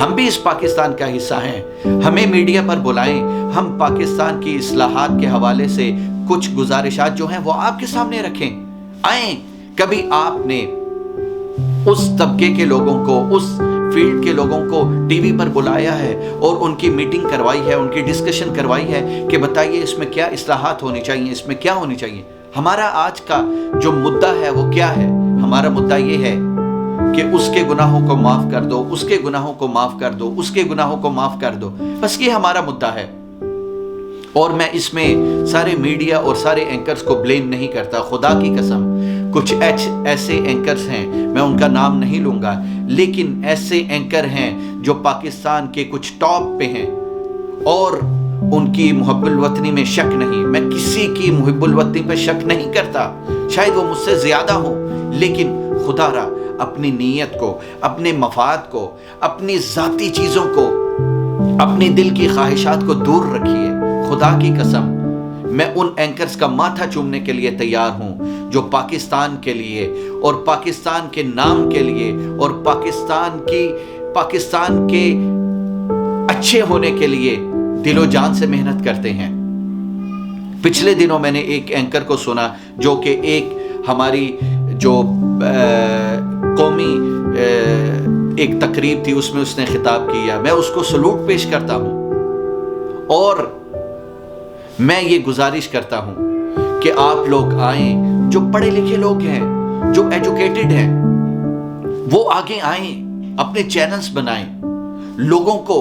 ہم بھی اس پاکستان کا حصہ ہیں، ہمیں میڈیا پر بلائیں، ہم پاکستان کی اصلاحات کے حوالے سے کچھ گزارشات جو ہیں وہ آپ کے سامنے رکھیں. آئیں، کبھی آپ نے اس طبقے کے لوگوں کو، اس فیلڈ کے لوگوں کو ٹی وی پر بلایا ہے اور ان کی میٹنگ کروائی ہے، ان کی ڈسکشن کروائی ہے کہ بتائیے اس میں کیا اصلاحات ہونی چاہیے، اس میں کیا ہونی چاہیے؟ ہمارا آج کا جو مدعا ہے وہ کیا ہے؟ ہمارا مدعا یہ ہے کہ اس کے گناہوں کو معاف کر دو، اس کے گناہوں کو معاف کر دو، اس کے گناہوں کو معاف کر دو. بس یہ ہمارا مدعا ہے. اور میں اس میں سارے میڈیا اور سارے اینکرز کو بلیم نہیں کرتا، خدا کی قسم. کچھ ایسے اینکرز ہیں، میں ان کا نام نہیں لوں گا، لیکن ایسے اینکر ہیں جو پاکستان کے کچھ ٹاپ پہ ہیں اور ان کی محب الوطنی میں شک نہیں. میں کسی کی محب الوطنی پہ شک نہیں کرتا، شاید وہ مجھ سے زیادہ ہو، لیکن خدا را اپنی نیت کو، اپنے مفاد کو، اپنی ذاتی چیزوں کو، اپنی دل کی خواہشات کو دور رکھیے. خدا کی قسم میں ان اینکرز کا ماتھا چومنے کے لیے تیار ہوں جو پاکستان کے لیے اور پاکستان کے نام کے لیے اور پاکستان کے اچھے ہونے کے لیے دل و جان سے محنت کرتے ہیں. پچھلے دنوں میں نے ایک اینکر کو سنا جو کہ ایک ہماری جو قومی ایک تقریب تھی، اس میں اس نے خطاب کیا. میں اس کو سلوٹ پیش کرتا ہوں اور میں یہ گزارش کرتا ہوں کہ آپ لوگ آئیں، جو پڑھے لکھے لوگ ہیں، جو ایجوکیٹڈ ہیں، وہ آگے آئیں، اپنے چینلز بنائیں، لوگوں کو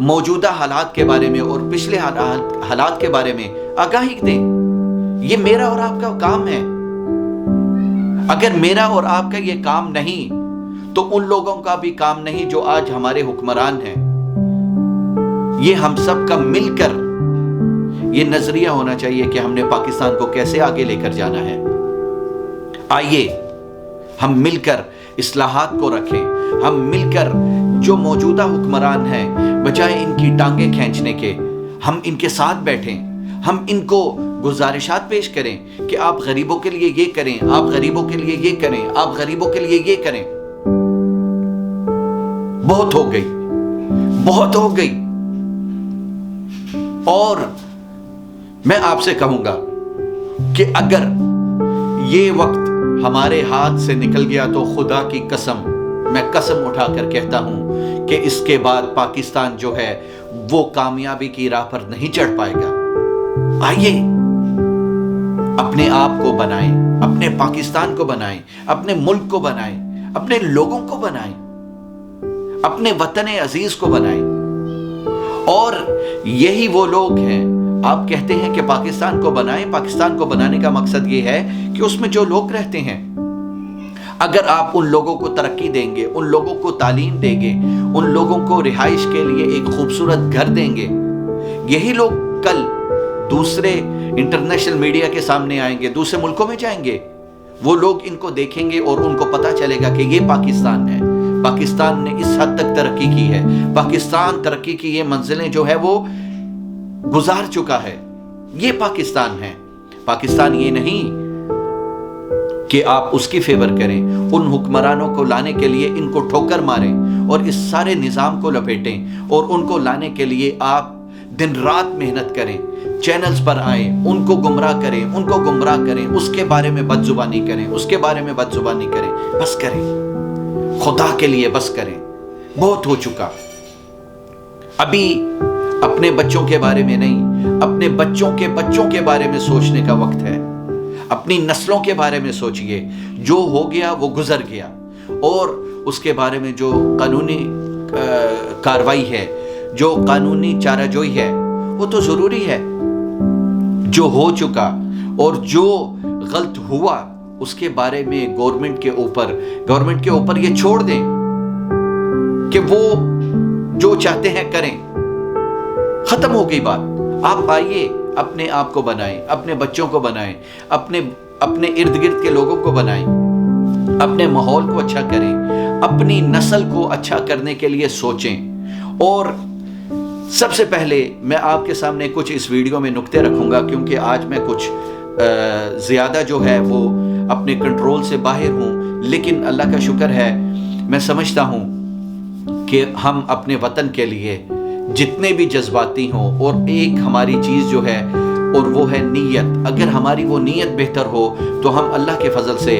موجودہ حالات کے بارے میں اور پچھلے حالات کے بارے میں آگاہی دیں. یہ میرا اور آپ کا کام ہے. اگر میرا اور آپ کا یہ کام نہیں تو ان لوگوں کا بھی کام نہیں جو آج ہمارے حکمران ہیں. یہ ہم سب کا مل کر یہ نظریہ ہونا چاہیے کہ ہم نے پاکستان کو کیسے آگے لے کر جانا ہے. آئیے ہم مل کر اصلاحات کو رکھیں. ہم مل کر جو موجودہ حکمران ہیں، بجائے ان کی ٹانگیں کھینچنے کے، ہم ان کے ساتھ بیٹھیں. ہم ان کو گزارشات پیش کریں کہ آپ غریبوں کے لیے یہ کریں، آپ غریبوں کے لیے یہ کریں، آپ غریبوں کے لیے یہ کریں. بہت ہو گئی، بہت ہو گئی. اور میں آپ سے کہوں گا کہ اگر یہ وقت ہمارے ہاتھ سے نکل گیا تو خدا کی قسم، میں قسم اٹھا کر کہتا ہوں کہ اس کے بعد پاکستان جو ہے وہ کامیابی کی راہ پر نہیں چڑھ پائے گا. آئیے اپنے آپ کو بنائیں، اپنے پاکستان کو بنائیں، اپنے ملک کو بنائیں، اپنے لوگوں کو بنائیں، اپنے وطن عزیز کو بنائیں. اور یہی وہ لوگ ہیں، آپ کہتے ہیں کہ پاکستان کو بنائیں. پاکستان کو بنانے کا مقصد یہ ہے کہ اس میں جو لوگ رہتے ہیں، اگر آپ ان لوگوں کو ترقی دیں گے، ان لوگوں کو تعلیم دیں گے، ان لوگوں کو رہائش کے لیے ایک خوبصورت گھر دیں گے، یہی لوگ کل دوسرے انٹرنیشنل میڈیا کے سامنے آئیں گے، دوسرے ملکوں میں جائیں گے. وہ لوگ ان کو دیکھیں گے اور ان کو پتا چلے گا کہ یہ پاکستان ہے. پاکستان نے اس حد تک ترقی کی ہے. پاکستان ترقی کی یہ منزلیں جو ہے وہ گزار چکا ہے. یہ پاکستان ہے. پاکستان یہ نہیں کہ آپ اس کی فیور کریں، ان حکمرانوں کو لانے کے لیے ان کو ٹھوکر ماریں اور اس سارے نظام کو لپیٹیں اور ان کو لانے کے لیے آپ دن رات محنت کریں، چینلز پر آئیں، ان کو گمراہ کریں، ان کو گمراہ کریں، اس کے بارے میں بد زبانی کریں، اس کے بارے میں بد زبانی کریں. بس کریں، خدا کے لیے بس کریں. بہت ہو چکا. ابھی اپنے بچوں کے بارے میں نہیں، اپنے بچوں کے بارے میں سوچنے کا وقت ہے. اپنی نسلوں کے بارے میں سوچئے. جو ہو گیا وہ گزر گیا، اور اس کے بارے میں جو قانونی کاروائی ہے، جو قانونی چارہ جوئی ہے، وہ تو ضروری ہے. جو ہو چکا اور جو غلط ہوا اس کے بارے میں گورنمنٹ کے اوپر یہ چھوڑ دیں کہ وہ جو چاہتے ہیں کریں. ختم ہو گئی بات. آپ آئیے اپنے آپ کو بنائیں، اپنے بچوں کو بنائیں، اپنے ارد گرد کے لوگوں کو بنائیں، اپنے ماحول کو اچھا کریں، اپنی نسل کو اچھا کرنے کے لیے سوچیں. اور سب سے پہلے میں آپ کے سامنے کچھ اس ویڈیو میں نکتے رکھوں گا، کیونکہ آج میں کچھ زیادہ جو ہے وہ اپنے کنٹرول سے باہر ہوں، لیکن اللہ کا شکر ہے میں سمجھتا ہوں کہ ہم اپنے وطن کے لیے جتنے بھی جذباتی ہوں، اور ایک ہماری چیز جو ہے اور وہ ہے نیت، اگر ہماری وہ نیت بہتر ہو تو ہم اللہ کے فضل سے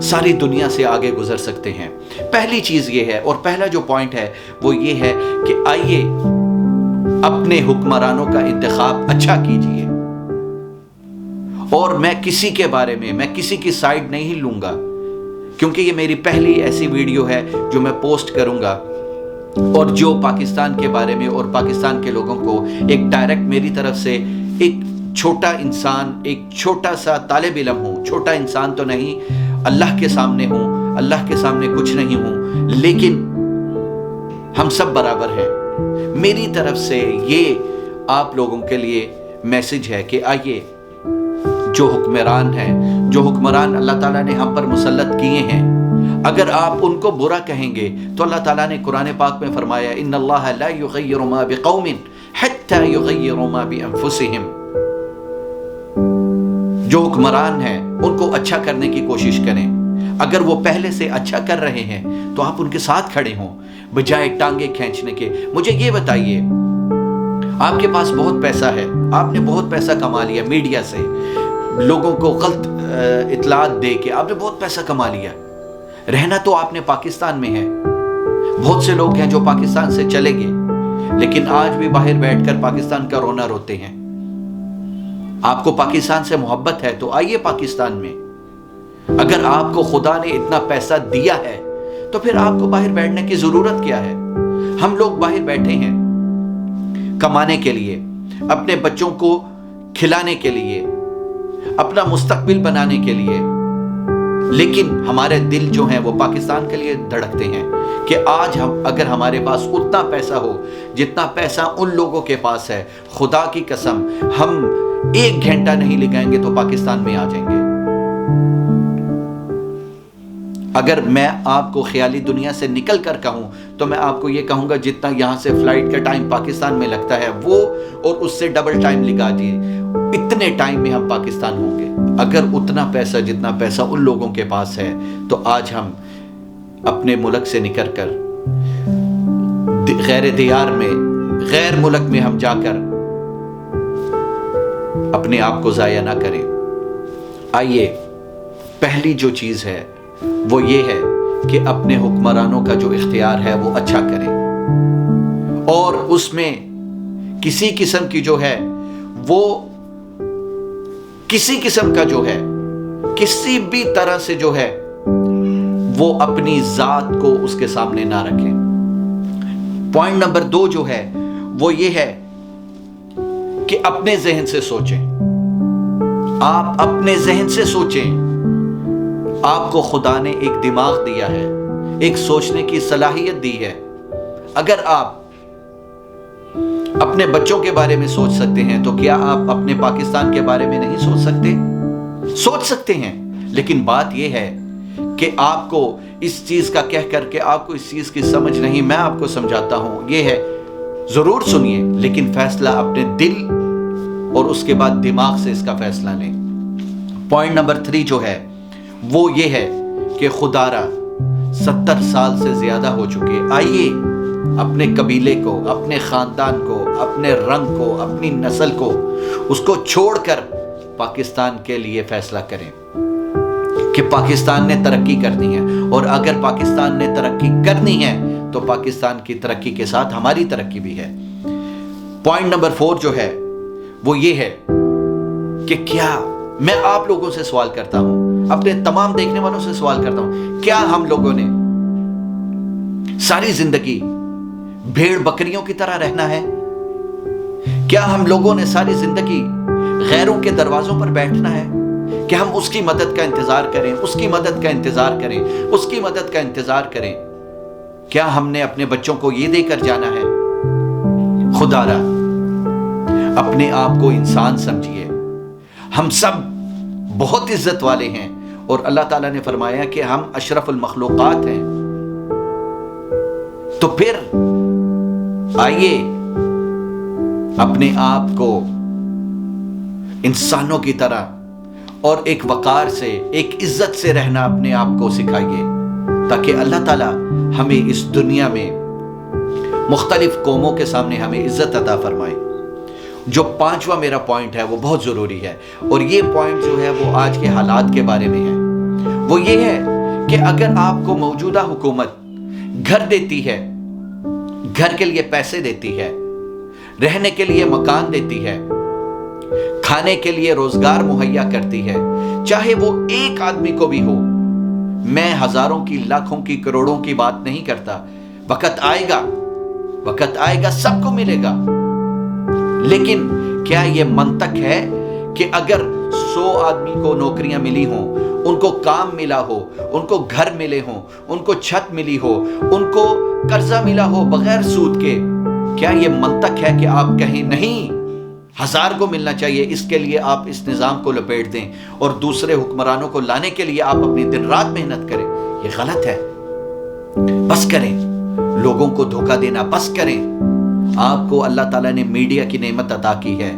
ساری دنیا سے آگے گزر سکتے ہیں۔ پہلی چیز یہ ہے، اور پہلا جو پوائنٹ ہے وہ یہ ہے کہ آئیے اپنے حکمرانوں کا انتخاب اچھا کیجئے۔ اور میں کسی کے بارے میں کسی کی سائیڈ نہیں لوں گا، کیونکہ یہ میری پہلی ایسی ویڈیو ہے جو میں پوسٹ کروں گا، اور جو پاکستان کے بارے میں اور پاکستان کے لوگوں کو ایک ڈائریکٹ میری طرف سے، ایک چھوٹا انسان، ایک چھوٹا سا طالب علم ہوں، چھوٹا انسان تو نہیں، اللہ کے سامنے ہوں، اللہ کے سامنے کچھ نہیں ہوں، لیکن ہم سب برابر ہیں۔ میری طرف سے یہ آپ لوگوں کے لیے میسج ہے کہ آئیے جو حکمران ہیں، جو حکمران اللہ تعالیٰ نے ہم پر مسلط کیے ہیں، اگر آپ ان کو برا کہیں گے تو اللہ تعالیٰ نے قرآن پاک میں فرمایا ان اللہ لا یغیر ما بقوم حتی یغیروا ما بانفسہم۔ جو حکمران ہیں ان کو اچھا کرنے کی کوشش کریں، اگر وہ پہلے سے اچھا کر رہے ہیں تو آپ ان کے ساتھ کھڑے ہوں بجائے ٹانگیں کھینچنے کے۔ مجھے یہ بتائیے، آپ کے پاس بہت پیسہ ہے، آپ نے بہت پیسہ کما لیا میڈیا سے، لوگوں کو غلط اطلاعات دے کے آپ نے بہت پیسہ کما لیا، رہنا تو آپ نے پاکستان میں ہے۔ بہت سے لوگ ہیں جو پاکستان سے چلے گئے، لیکن آج بھی باہر بیٹھ کر پاکستان کا رونا روتے ہیں۔ آپ کو پاکستان سے محبت ہے تو آئیے پاکستان میں۔ اگر آپ کو خدا نے اتنا پیسہ دیا ہے تو پھر آپ کو باہر بیٹھنے کی ضرورت کیا ہے؟ ہم لوگ باہر بیٹھے ہیں کمانے کے لیے، اپنے بچوں کو کھلانے کے لیے، اپنا مستقبل بنانے کے لیے، لیکن ہمارے دل جو ہیں وہ پاکستان کے لیے دھڑکتے ہیں کہ آج اگر ہمارے پاس اتنا پیسہ ہو جتنا پیسہ ان لوگوں کے پاس ہے، خدا کی قسم ہم 1 گھنٹہ نہیں لگائیں گے تو پاکستان میں آ جائیں گے۔ اگر میں آپ کو خیالی دنیا سے نکل کر کہوں تو میں آپ کو یہ کہوں گا جتنا یہاں سے فلائٹ کا ٹائم پاکستان میں لگتا ہے وہ اور اس سے ڈبل ٹائم لگا دیے، اتنے ٹائم میں ہم پاکستان ہوں گے۔ اگر اتنا پیسہ جتنا پیسہ ان لوگوں کے پاس ہے تو آج ہم اپنے ملک سے نکل کر غیر دیار میں، غیر ملک میں ہم جا کر اپنے آپ کو ضائع نہ کریں۔ آئیے پہلی جو چیز ہے وہ یہ ہے کہ اپنے حکمرانوں کا جو اختیار ہے وہ اچھا کریں، اور اس میں کسی قسم کی جو ہے وہ کسی قسم کا جو ہے کسی بھی طرح سے جو ہے وہ اپنی ذات کو اس کے سامنے نہ رکھیں۔ پوائنٹ نمبر 2 جو ہے وہ یہ ہے کہ اپنے ذہن سے سوچیں۔ آپ اپنے ذہن سے سوچیں۔ آپ کو خدا نے ایک دماغ دیا ہے، ایک سوچنے کی صلاحیت دی ہے۔ اگر آپ اپنے بچوں کے بارے میں سوچ سکتے ہیں تو کیا آپ اپنے پاکستان کے بارے میں نہیں سوچ سکتے؟ سوچ سکتے ہیں، لیکن بات یہ ہے کہ آپ کو اس چیز کا کہہ کر کے آپ کو اس چیز کی سمجھ نہیں، میں آپ کو سمجھاتا ہوں، یہ ہے ضرور سنیے، لیکن فیصلہ اپنے دل اور اس کے بعد دماغ سے اس کا فیصلہ لیں۔ پوائنٹ نمبر 3 جو ہے وہ یہ ہے کہ خدا را 70 سال سے زیادہ ہو چکے، آئیے اپنے قبیلے کو، اپنے خاندان کو، اپنے رنگ کو، اپنی نسل کو، اس کو چھوڑ کر پاکستان کے لیے فیصلہ کریں کہ پاکستان نے ترقی کرنی ہے، اور اگر پاکستان نے ترقی کرنی ہے تو پاکستان کی ترقی کے ساتھ ہماری ترقی بھی ہے۔ پوائنٹ نمبر 4 جو ہے وہ یہ ہے کہ کیا میں آپ لوگوں سے سوال کرتا ہوں، اپنے تمام دیکھنے والوں سے سوال کرتا ہوں، کیا ہم لوگوں نے ساری زندگی بھیڑ بکریوں کی طرح رہنا ہے؟ کیا ہم لوگوں نے ساری زندگی غیروں کے دروازوں پر بیٹھنا ہے کہ ہم اس کی مدد کا انتظار کریں، اس کی مدد کا انتظار کریں، اس کی مدد کا انتظار کریں؟ کیا ہم نے اپنے بچوں کو یہ دے کر جانا ہے؟ خدا را اپنے آپ کو انسان سمجھیے، ہم سب بہت عزت والے ہیں، اور اللہ تعالیٰ نے فرمایا کہ ہم اشرف المخلوقات ہیں۔ تو پھر آئیے اپنے آپ کو انسانوں کی طرح اور ایک وقار سے، ایک عزت سے رہنا اپنے آپ کو سکھائیے، تاکہ اللہ تعالیٰ ہمیں اس دنیا میں مختلف قوموں کے سامنے ہمیں عزت عطا فرمائے۔ جو پانچواں میرا پوائنٹ ہے وہ بہت ضروری ہے، اور یہ پوائنٹ جو ہے وہ آج کے حالات کے بارے میں ہے۔ وہ یہ ہے کہ اگر آپ کو موجودہ حکومت گھر دیتی ہے، گھر کے لیے پیسے دیتی ہے، رہنے کے لیے مکان دیتی ہے، کھانے کے لیے روزگار مہیا کرتی ہے، چاہے وہ ایک آدمی کو بھی ہو، میں ہزاروں کی، لاکھوں کی، کروڑوں کی بات نہیں کرتا، وقت آئے گا سب کو ملے گا، لیکن کیا یہ منطق ہے کہ اگر 100 آدمی کو نوکریاں ملی ہوں، ان کو کام ملا ہو، ان کو گھر ملے ہوں، ان کو چھت ملی ہو، ان کو قرضہ ملا ہو بغیر سود کے، کیا یہ منطق ہے کہ آپ کہیں نہیں 1000 کو ملنا چاہیے، اس کے لیے آپ اس نظام کو لپیٹ دیں اور دوسرے حکمرانوں کو لانے کے لیے آپ اپنی دن رات محنت کریں؟ یہ غلط ہے۔ بس کریں، لوگوں کو دھوکہ دینا بس کریں۔ آپ کو اللہ تعالیٰ نے میڈیا کی نعمت عطا کی ہے،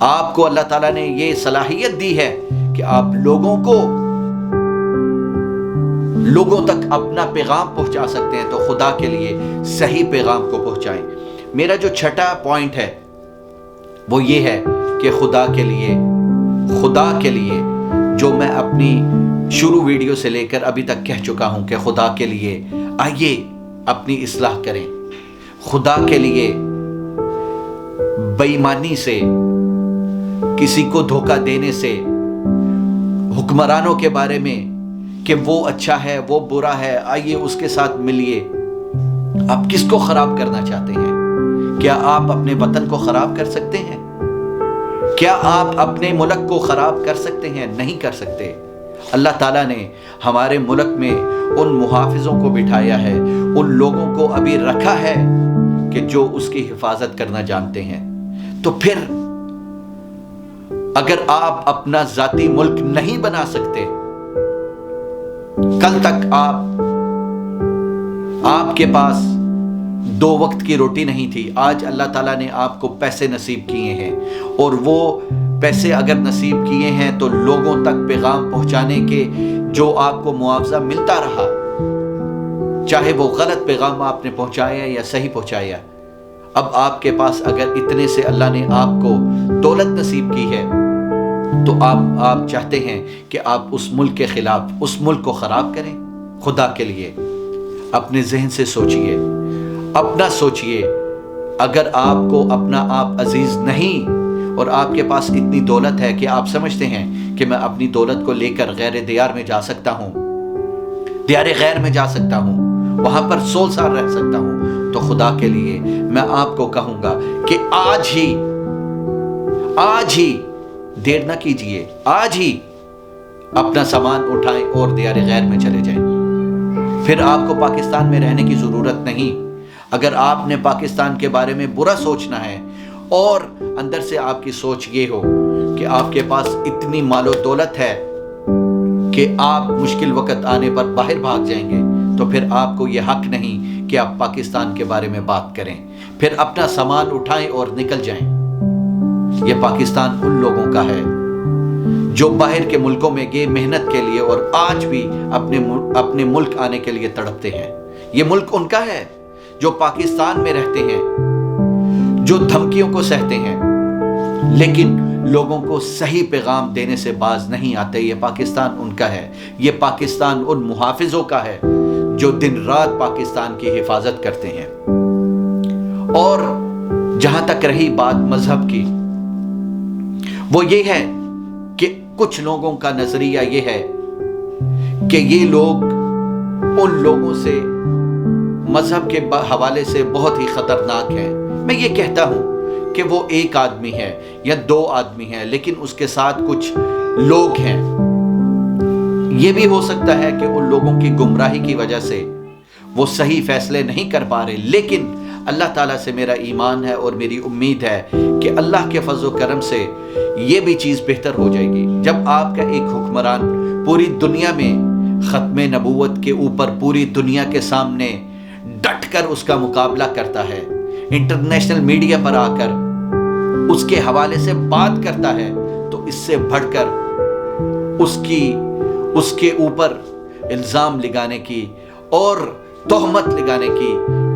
آپ کو اللہ تعالیٰ نے یہ صلاحیت دی ہے کہ آپ لوگوں تک اپنا پیغام پہنچا سکتے ہیں، تو خدا کے لیے صحیح پیغام کو پہنچائیں۔ میرا جو چھٹا پوائنٹ ہے وہ یہ ہے کہ خدا کے لیے جو میں اپنی شروع ویڈیو سے لے کر ابھی تک کہہ چکا ہوں کہ خدا کے لیے آئیے اپنی اصلاح کریں۔ خدا کے لیے بے ایمانی سے، کسی کو دھوکہ دینے سے، حکمرانوں کے بارے میں کہ وہ اچھا ہے وہ برا ہے، آئیے اس کے ساتھ ملیے۔ آپ کس کو خراب کرنا چاہتے ہیں؟ کیا آپ اپنے وطن کو خراب کر سکتے ہیں؟ کیا آپ اپنے ملک کو خراب کر سکتے ہیں؟ نہیں کر سکتے۔ اللہ تعالیٰ نے ہمارے ملک میں ان محافظوں کو بٹھایا ہے، ان لوگوں کو ابھی رکھا ہے کہ جو اس کی حفاظت کرنا جانتے ہیں۔ تو پھر اگر آپ اپنا ذاتی ملک نہیں بنا سکتے، کل تک آپ کے پاس 2 وقت کی روٹی نہیں تھی، آج اللہ تعالیٰ نے آپ کو پیسے نصیب کیے ہیں، اور وہ پیسے اگر نصیب کیے ہیں تو لوگوں تک پیغام پہنچانے کے جو آپ کو معاوضہ ملتا رہا، چاہے وہ غلط پیغام آپ نے پہنچایا یا صحیح پہنچایا، اب آپ کے پاس اگر اتنے سے اللہ نے آپ کو دولت نصیب کی ہے تو آپ چاہتے ہیں کہ آپ اس ملک کے خلاف اس ملک کو خراب کریں؟ خدا کے لیے اپنے ذہن سے سوچئے، اپنا سوچئے۔ اگر آپ کو اپنا آپ عزیز نہیں اور آپ کے پاس اتنی دولت ہے کہ آپ سمجھتے ہیں کہ میں اپنی دولت کو لے کر غیر دیار میں جا سکتا ہوں، دیار غیر میں جا سکتا ہوں، وہاں پر 100 سال رہ سکتا ہوں، تو خدا کے لیے میں آپ کو کہوں گا کہ آج ہی دیر نہ کیجئے، آج ہی اپنا سامان اٹھائیں اور دیار غیر میں چلے جائیں۔ پھر آپ کو پاکستان میں رہنے کی ضرورت نہیں۔ اگر آپ نے پاکستان کے بارے میں برا سوچنا ہے اور اندر سے آپ کی سوچ یہ ہو کہ آپ کے پاس اتنی مال و دولت ہے کہ آپ مشکل وقت آنے پر باہر بھاگ جائیں گے، تو پھر آپ کو یہ حق نہیں کہ آپ پاکستان کے بارے میں بات کریں۔ پھر اپنا سامان اٹھائیں اور نکل جائیں۔ یہ پاکستان ان لوگوں کا ہے جو باہر کے ملکوں میں گئے محنت کے لیے اور آج بھی اپنے ملک آنے کے لیے تڑپتے ہیں۔ یہ ملک ان کا ہے جو پاکستان میں رہتے ہیں، جو دھمکیوں کو سہتے ہیں، لیکن لوگوں کو صحیح پیغام دینے سے باز نہیں آتے۔ یہ پاکستان ان کا ہے، یہ پاکستان ان محافظوں کا ہے جو دن رات پاکستان کی حفاظت کرتے ہیں۔ اور جہاں تک رہی بات مذہب کی، وہ یہ ہے کہ کچھ لوگوں کا نظریہ یہ ہے کہ یہ لوگ ان لوگوں سے مذہب کے حوالے سے بہت ہی خطرناک ہیں۔ میں یہ کہتا ہوں کہ وہ ایک آدمی ہے یا 2 آدمی ہیں، لیکن اس کے ساتھ کچھ لوگ ہیں۔ یہ بھی ہو سکتا ہے کہ ان لوگوں کی گمراہی کی وجہ سے وہ صحیح فیصلے نہیں کر پا رہے، لیکن اللہ تعالیٰ سے میرا ایمان ہے اور میری امید ہے کہ اللہ کے فضل و کرم سے یہ بھی چیز بہتر ہو جائے گی۔ جب آپ کا ایک حکمران پوری دنیا میں ختم نبوت کے اوپر پوری دنیا کے سامنے ڈٹ کر اس کا مقابلہ کرتا ہے، انٹرنیشنل میڈیا پر آ کر اس کے حوالے سے بات کرتا ہے، تو اس سے بڑھ کر اس کے اوپر الزام لگانے کی اور تہمت لگانے کی